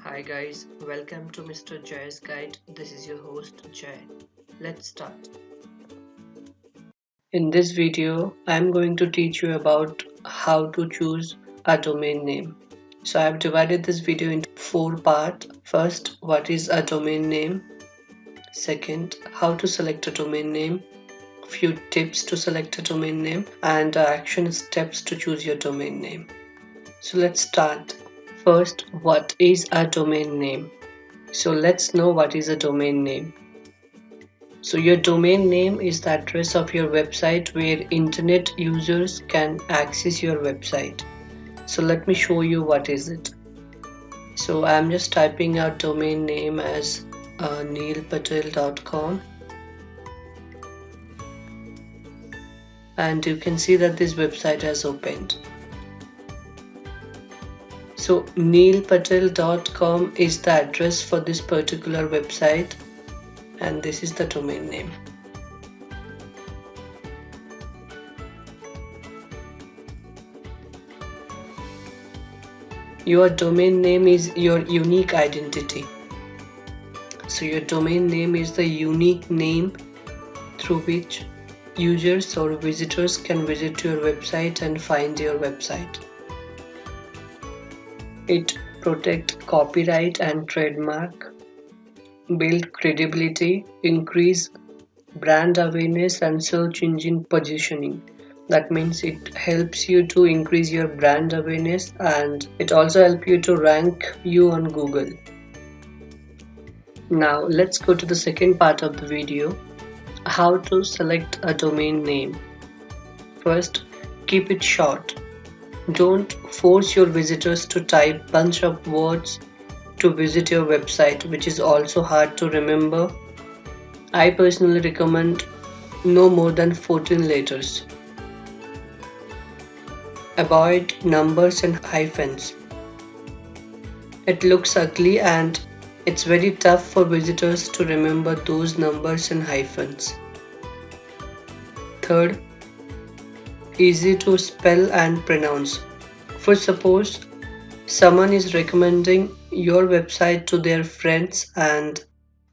Hi guys, welcome to Mr. Jay's Guide. This is your host Jay. Let's start. In this video, I'm going to teach you about how to choose a domain name. So I've divided this video into 4 parts. First, what is a domain name? Second, how to select a domain name. Few tips to select a domain name and action steps to choose your domain name. So let's start. First, what is a domain name? So let's know what is a domain name. So your domain name is the address of your website where internet users can access your website. So let me show you what is it. So I'm just typing out domain name as neilpatel.com, and you can see that this website has opened. So neilpatel.com is the address for this particular website, and this is the domain name. Your domain name is your unique identity. So your domain name is the unique name through which users or visitors can visit your website and find your website. It protects copyright and trademark, build credibility, increase brand awareness and search engine positioning. That means it helps you to increase your brand awareness, and it also helps you to rank you on Google. Now let's go to the second part of the video, how to select a domain name. First, keep it short. Don't force your visitors to type bunch of words to visit your website, which is also hard to remember. I personally recommend no more than 14 letters. Avoid numbers and hyphens. It looks ugly and it's very tough for visitors to remember those numbers and hyphens. Third, easy to spell and pronounce. For suppose someone is recommending your website to their friends, and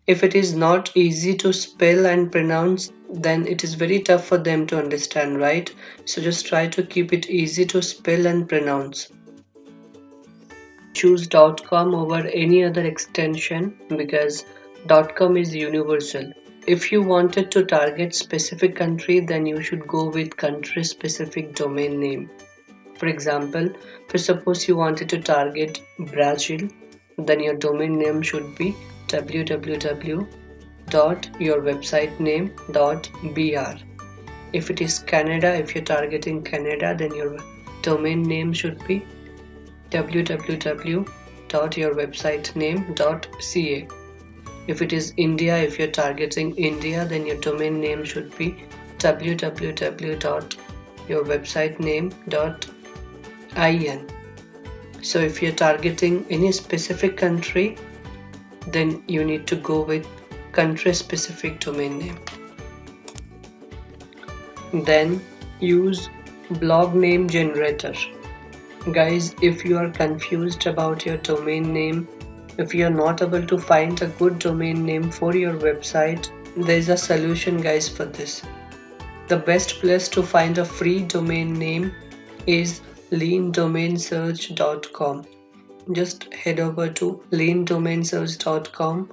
if it is not easy to spell and pronounce, then it is very tough for them to understand, right? So just try to keep it easy to spell and pronounce. Choose .com over any other extension because .com is universal. If you wanted to target specific country, then you should go with country specific domain name. For example, suppose you wanted to target Brazil, then your domain name should be www.yourwebsitename.br. If it is Canada, if you're targeting Canada, then your domain name should be www.yourwebsitename.ca. If it is India, if you're targeting India, then your domain name should be www.yourwebsitename.in. So if you're targeting any specific country, then you need to go with country specific domain name. Then use blog name generator. Guys, if you are confused about your domain name, if you are not able to find a good domain name for your website, there is a solution, guys, for this. The best place to find a free domain name is leandomainsearch.com. Just head over to leandomainsearch.com,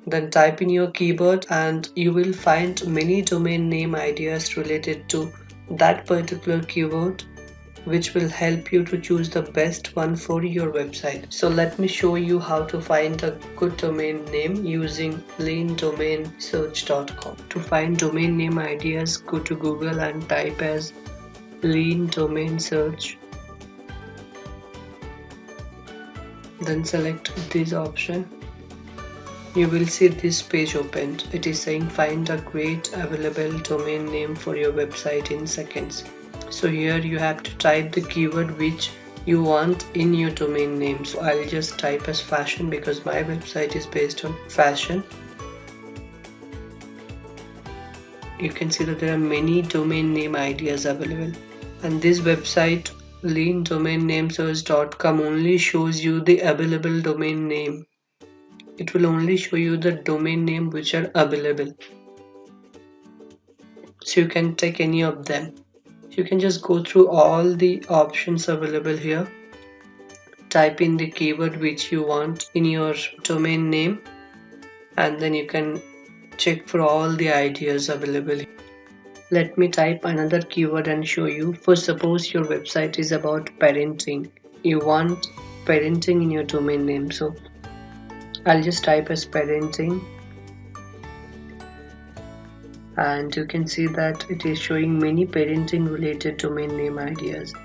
then type in your keyword and you will find many domain name ideas related to that particular keyword, which will help you to choose the best one for your website. So let me show you how to find a good domain name using leandomainsearch.com. To find domain name ideas, go to Google and type as Lean Domain Search. Then select this option. You will see this page opened. It is saying find a great available domain name for your website in seconds. So here you have to type the keyword which you want in your domain name. So I'll just type as fashion because my website is based on fashion. You can see that there are many domain name ideas available, and this website leandomainnamesearch.com only shows you the available domain name. It will only show you the domain name which are available. So you can take any of them. You can just go through all the options available here. Type in the keyword which you want in your domain name, and then you can check for all the ideas available. Let me type another keyword and show you. For suppose your website is about parenting. You want parenting in your domain name. So I'll just type as parenting. And you can see that it is showing many parenting related domain name ideas.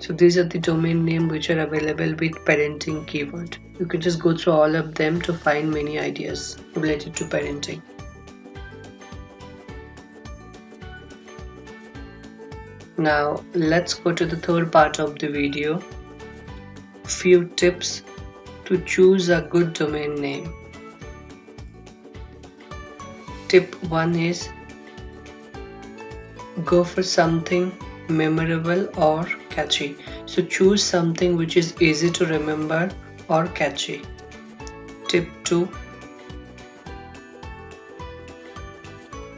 So these are the domain name which are available with parenting keyword. You can just go through all of them to find many ideas related to parenting. Now let's go to the third part of the video. Few tips to choose a good domain name. Tip 1 is go for something memorable or catchy. So choose something which is easy to remember or catchy. Tip 2,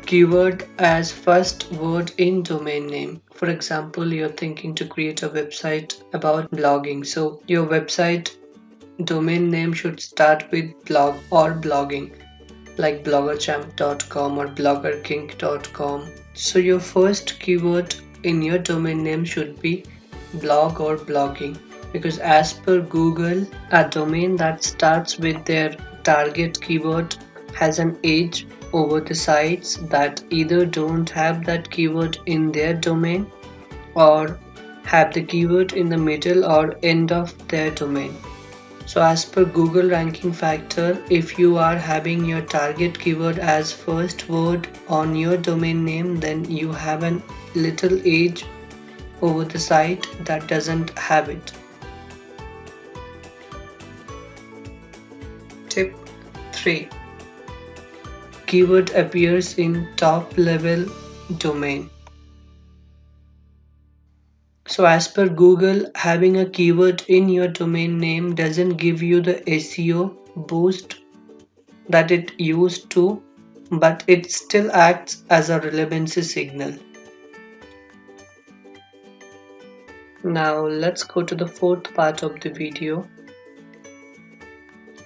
keyword as first word in domain name. For example, you're thinking to create a website about blogging. So your website domain name should start with blog or blogging, like bloggerchamp.com or bloggerking.com. So your first keyword in your domain name should be blog or blogging, because as per Google, a domain that starts with their target keyword has an edge over the sites that either don't have that keyword in their domain or have the keyword in the middle or end of their domain. So as per Google ranking factor, if you are having your target keyword as first word on your domain name, then you have a little edge over the site that doesn't have it. Tip 3. Keyword appears in top level domain. So as per Google, having a keyword in your domain name doesn't give you the SEO boost that it used to, but it still acts as a relevancy signal. Now let's go to the fourth part of the video.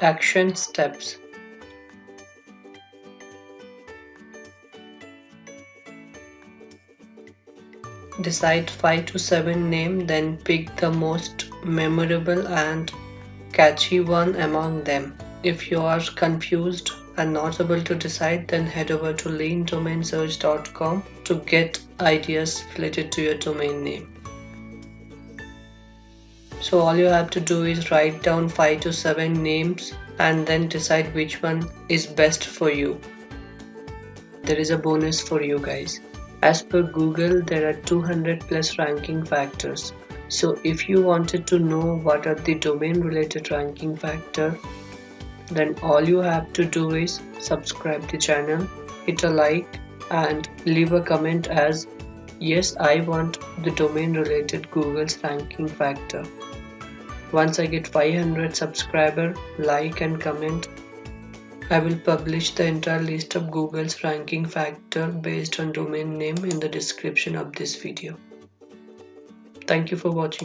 Action steps. Decide 5 to 7 names, then pick the most memorable and catchy one among them. If you are confused and not able to decide, then head over to leandomainsearch.com to get ideas related to your domain name. So all you have to do is write down 5 to 7 names and then decide which one is best for you. There is a bonus for you guys. As per Google, there are 200 plus ranking factors. So if you wanted to know what are the domain related ranking factor, then all you have to do is subscribe the channel, hit a like and leave a comment as yes, I want the domain related Google's ranking factor. Once I get 500 subscriber, like and comment, I will publish the entire list of Google's ranking factor based on domain name in the description of this video. Thank you for watching.